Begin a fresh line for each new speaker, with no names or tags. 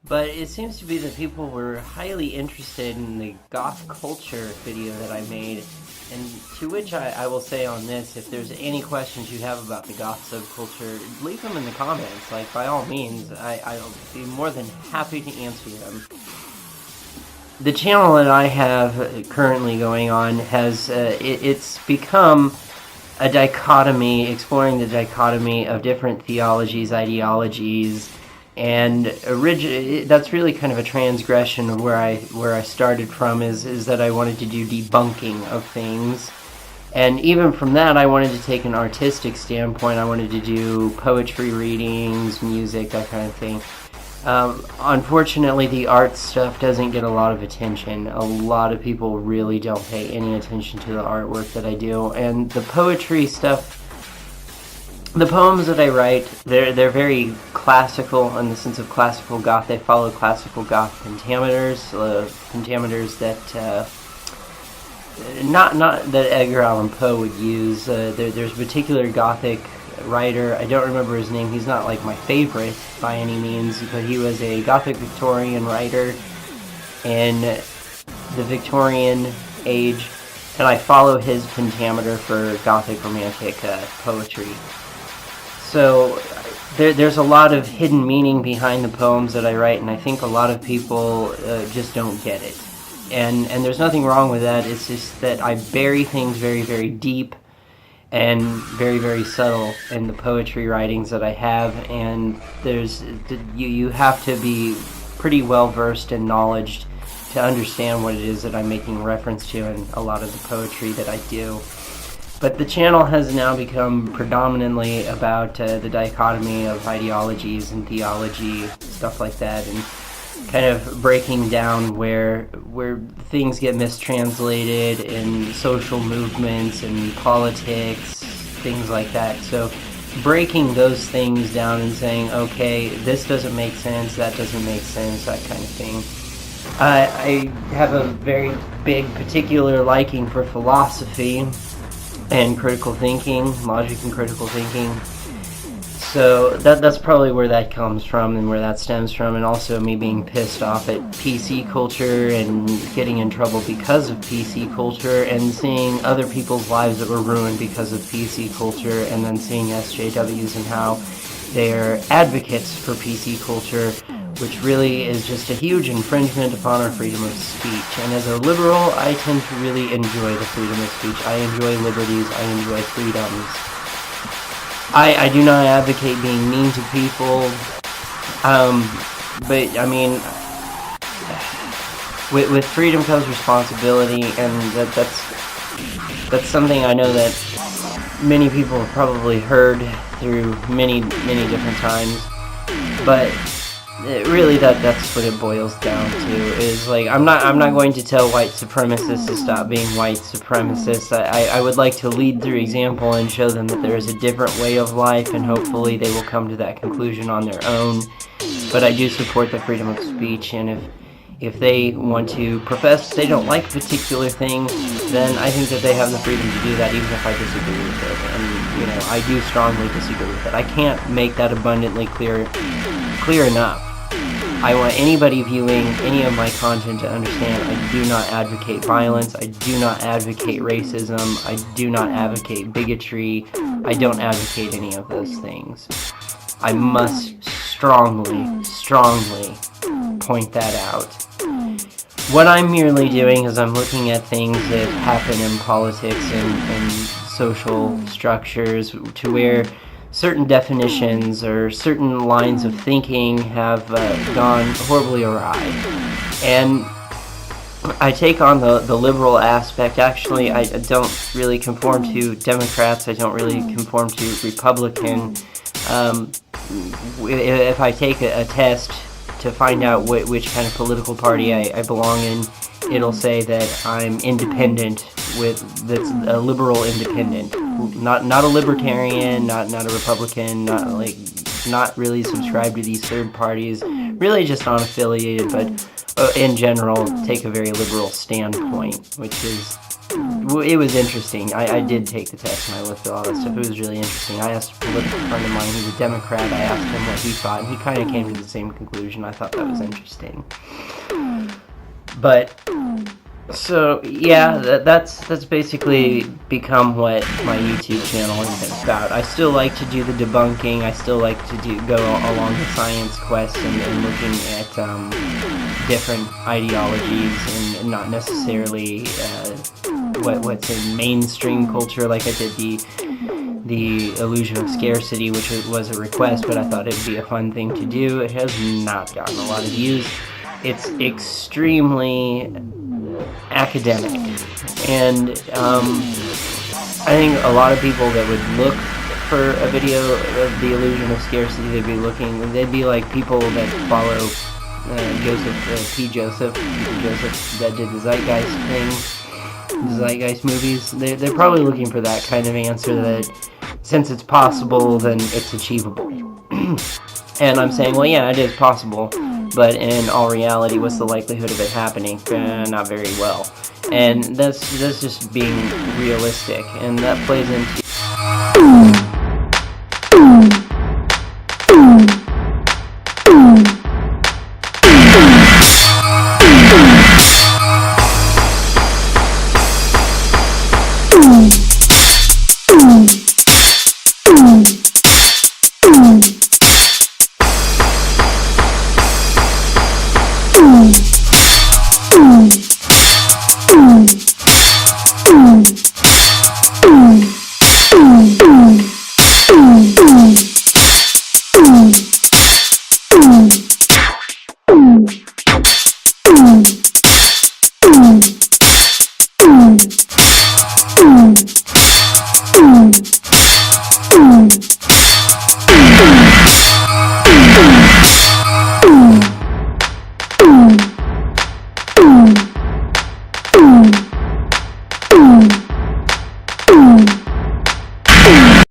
But it seems to be that people were highly interested in the goth culture video that I made, and to which I will say on this, if there's any questions you have about the goth subculture, leave them in the comments. Like, by all means, I'll be more than happy to answer them. The channel that I have currently going on has, it's become a dichotomy, exploring the dichotomy of different theologies, ideologies, and that's really kind of a transgression of where I started from, is that I wanted to do debunking of things. And even from that, I wanted to take an artistic standpoint. I wanted to do poetry readings, music, that kind of thing. Unfortunately, the art stuff doesn't get a lot of attention. A lot of people really don't pay any attention to the artwork that I do. And the poetry stuff, the poems that I write, they're very classical in the sense of classical goth. They follow classical goth pentameters, pentameters that not that Edgar Allan Poe would use. There's a particular gothic writer, I don't remember his name, he's not like my favorite by any means, but he was a gothic Victorian writer in the Victorian age, and I follow his pentameter for gothic romantic poetry. So there's a lot of hidden meaning behind the poems that I write, and I think a lot of people just don't get it. And there's nothing wrong with that. It's just that I bury things very, very deep and very, very subtle in the poetry writings that I have, and you have to be pretty well versed and knowledged to understand what it is that I'm making reference to in a lot of the poetry that I do. But the channel has now become predominantly about the dichotomy of ideologies and theology, stuff like that, and kind of breaking down where things get mistranslated in social movements and politics, things like that. So breaking those things down and saying, okay, this doesn't make sense, that doesn't make sense, that kind of thing. I have a very big particular liking for philosophy and critical thinking, logic and critical thinking. So that's probably where that comes from and where that stems from, and also me being pissed off at PC culture and getting in trouble because of PC culture, and seeing other people's lives that were ruined because of PC culture, and then seeing SJWs and how they're advocates for PC culture, which really is just a huge infringement upon our freedom of speech. And as a liberal, I tend to really enjoy the freedom of speech. I enjoy liberties, I enjoy freedoms. I do not advocate being mean to people, but I mean, with freedom comes responsibility, and that's something I know that many people have probably heard through many different times. But really, that's what it boils down to. Is like, I'm not going to tell white supremacists to stop being white supremacists. I would like to lead through example and show them that there is a different way of life, and hopefully they will come to that conclusion on their own. But I do support the freedom of speech, and if they want to profess they don't like particular things, then I think that they have the freedom to do that, even if I disagree with it. And I do strongly disagree with it. I can't make that abundantly clear enough. I want anybody viewing any of my content to understand I do not advocate violence, I do not advocate racism, I do not advocate bigotry, I don't advocate any of those things. I must strongly point that out. What I'm merely doing is I'm looking at things that happen in politics and social structures to where certain definitions or certain lines of thinking have gone horribly awry. And I take on the liberal aspect. Actually, I don't really conform to Democrats. I don't really conform to Republican. If I take a test to find out which kind of political party I belong in, it'll say that I'm independent, that's a liberal independent. Not a libertarian, not a Republican, not really subscribed to these third parties, really just unaffiliated, but in general take a very liberal standpoint, which is it was interesting. I did take the test and I looked at all that stuff. It was really interesting. I asked a political friend of mine who's a Democrat. I asked him what he thought, and he kind of came to the same conclusion. I thought that was interesting. But so yeah, that's basically become what my YouTube channel is about. I still like to do the debunking. I still like to go along the science quest and looking at different ideologies and not necessarily what's in mainstream culture. Like I did the illusion of scarcity, which was a request, but I thought it would be a fun thing to do. It has not gotten a lot of views. It's extremely academic, and I think a lot of people that would look for a video of the illusion of scarcity, they'd be like people that follow Joseph that did the Zeitgeist thing, the Zeitgeist movies. They're probably looking for that kind of answer, that since it's possible, then it's achievable. And I'm saying, well, yeah, it is possible, but in all reality, what's the likelihood of it happening? Not very well. And that's just being realistic, and that plays into...